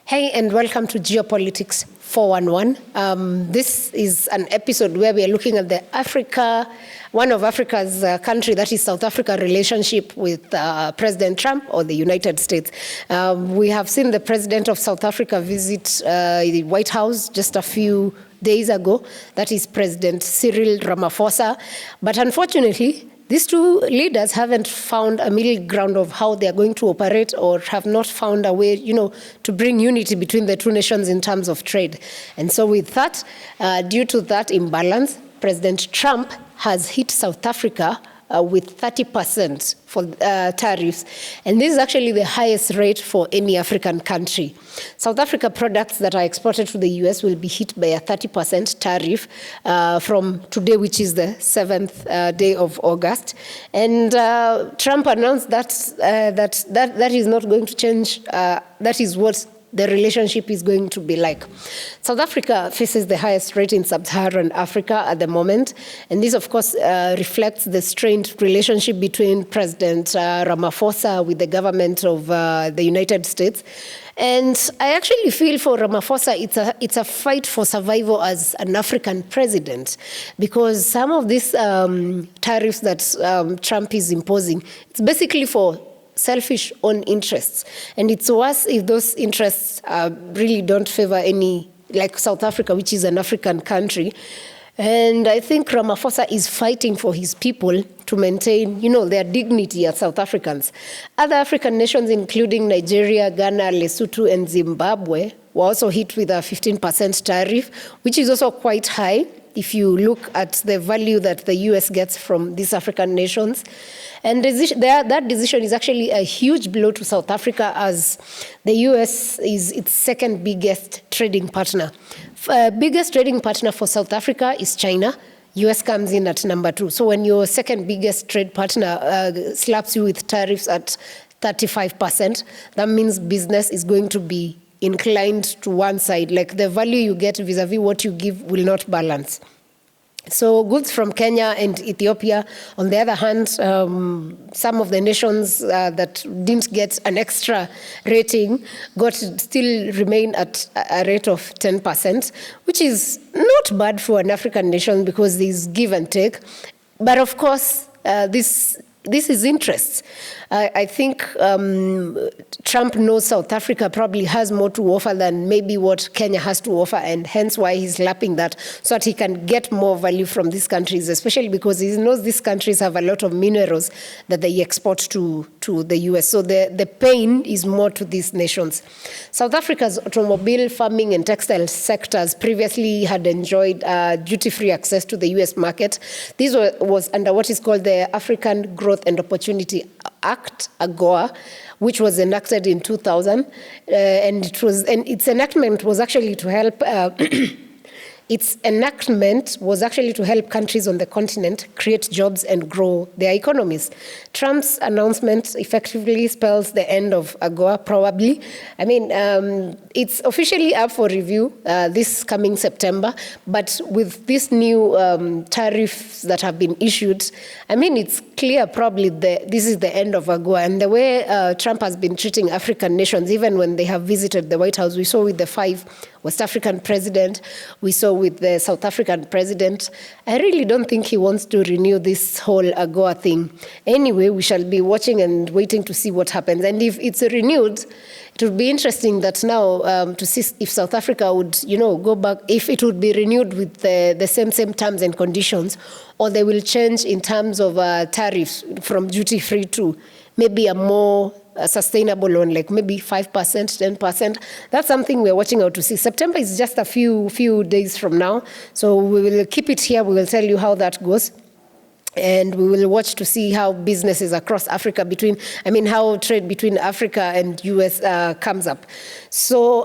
Hey, and welcome to Geopolitics 411. This is an episode where we are looking at one of Africa's country, that is South Africa, relationship with President Trump or the United States. We have seen the president of South Africa visit the White House just a few days ago. That is President Cyril Ramaphosa. But unfortunately, these two leaders haven't found a middle ground of how they are going to operate, or have not found a way, to bring unity between the two nations in terms of trade. And so with that, due to that imbalance, President Trump has hit South Africa with 30% for tariffs. And this is actually the highest rate for any African country. South Africa products that are exported to the US will be hit by a 30% tariff from today, which is the 7th day of August. And Trump announced that is not going to change. That is what the relationship is going to be like. South Africa faces the highest rate in sub-Saharan Africa at the moment. And this, of course, reflects the strained relationship between President Ramaphosa with the government of the United States. And I actually feel for Ramaphosa, it's a fight for survival as an African president, because some of these tariffs that Trump is imposing, it's basically for selfish own interests. And it's worse if those interests really don't favor any, like South Africa, which is an African country. And I think Ramaphosa is fighting for his people to maintain, their dignity as South Africans. Other African nations, including Nigeria, Ghana, Lesotho, and Zimbabwe, were also hit with a 15% tariff, which is also quite high if you look at the value that the US gets from these African nations. And that decision is actually a huge blow to South Africa, as the US is its second biggest trading partner. Biggest trading partner for South Africa is China. US comes in at number 2. So when your second biggest trade partner slaps you with tariffs at 35%, that means business is going to be inclined to one side. Like the value you get vis-a-vis what you give will not balance. So goods from Kenya and Ethiopia, on the other hand, some of the nations that didn't get an extra rating still remain at a rate of 10%, which is not bad for an African nation because there's give and take. But of course, this is interests. I think Trump knows South Africa probably has more to offer than maybe what Kenya has to offer, and hence why he's lapping that, so that he can get more value from these countries, especially because he knows these countries have a lot of minerals that they export to the US. So the pain is more to these nations. South Africa's automobile, farming, and textile sectors previously had enjoyed duty-free access to the US market. This was under what is called the African Growth and Opportunity Act, AGOA, which was enacted in 2000, and its enactment was actually to help. Its enactment was actually to help countries on the continent create jobs and grow their economies. Trump's announcement effectively spells the end of AGOA, probably. I mean, it's officially up for review this coming September, but with these new tariffs that have been issued, I mean, it's clear probably this is the end of AGOA. And the way Trump has been treating African nations, even when they have visited the White House, we saw with the 5 West African president, we saw with the South African president. I really don't think he wants to renew this whole AGOA thing. Anyway, we shall be watching and waiting to see what happens. And if it's renewed, it would be interesting that now to see if South Africa would, go back, if it would be renewed with the same terms and conditions, or they will change in terms of tariffs from duty-free to maybe a more sustainable one, like maybe 5%, 10%. That's something we're watching out to see. September is just a few days from now. So we will keep it here. We will tell you how that goes. And we will watch to see how businesses across Africa how trade between Africa and US comes up. So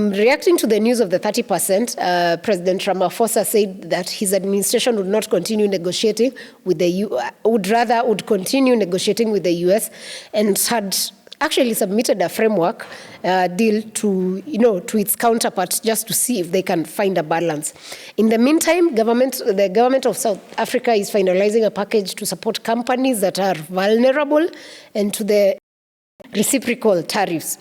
reacting to the news of the 30%, President Ramaphosa said that his administration would not continue negotiating with would continue negotiating with the US, and had actually submitted a framework deal to its counterpart, just to see if they can find a balance. In the meantime, the government of South Africa is finalizing a package to support companies that are vulnerable and to the reciprocal tariffs.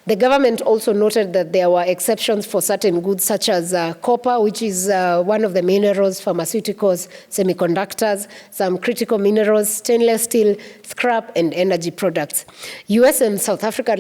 The government also noted that there were exceptions for certain goods such as copper, which is one of the minerals, pharmaceuticals, semiconductors, some critical minerals, stainless steel, scrap, and energy products. US and South Africa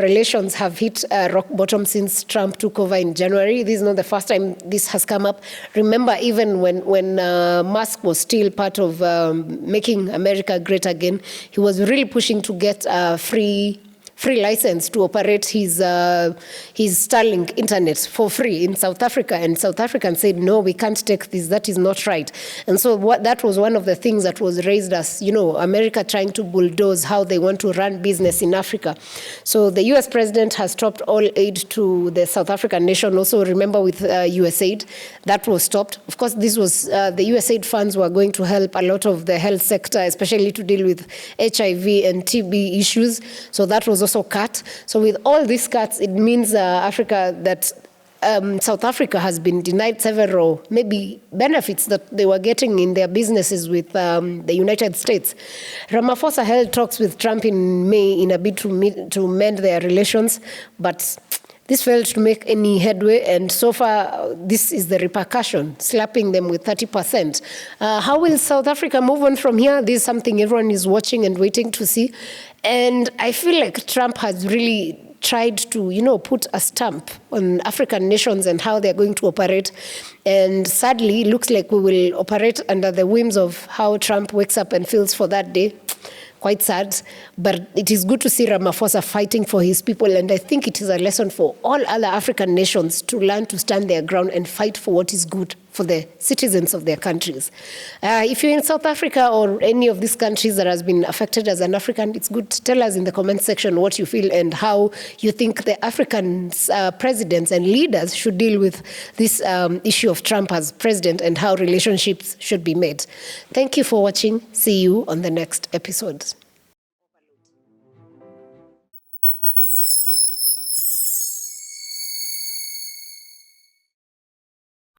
relations have hit rock bottom since Trump took over in January. This is not the first time this has come up. Remember, even when Musk was still part of making America great again, he was really pushing to get free license to operate his Starlink internet for free in South Africa. And South Africans said, no, we can't take this. That is not right. And so that was one of the things that was raised as, America trying to bulldoze how they want to run business in Africa. So the US president has stopped all aid to the South African nation. Also, remember with USAID, that was stopped. Of course, this was, the USAID funds were going to help a lot of the health sector, especially to deal with HIV and TB issues. So that was also cut. So with all these cuts, it means South Africa has been denied several maybe benefits that they were getting in their businesses with the United States. Ramaphosa held talks with Trump in May in a bid to mend their relations, but this failed to make any headway, and so far, this is the repercussion, slapping them with 30%. How will South Africa move on from here? This is something everyone is watching and waiting to see. And I feel like Trump has really tried to, put a stamp on African nations and how they're going to operate. And sadly, it looks like we will operate under the whims of how Trump wakes up and feels for that day. Quite sad, but it is good to see Ramaphosa fighting for his people, and I think it is a lesson for all other African nations to learn to stand their ground and fight for what is good for the citizens of their countries. If you're in South Africa or any of these countries that has been affected as an African, it's good to tell us in the comment section what you feel and how you think the African presidents and leaders should deal with this issue of Trump as president and how relationships should be made. Thank you for watching. See you on the next episode.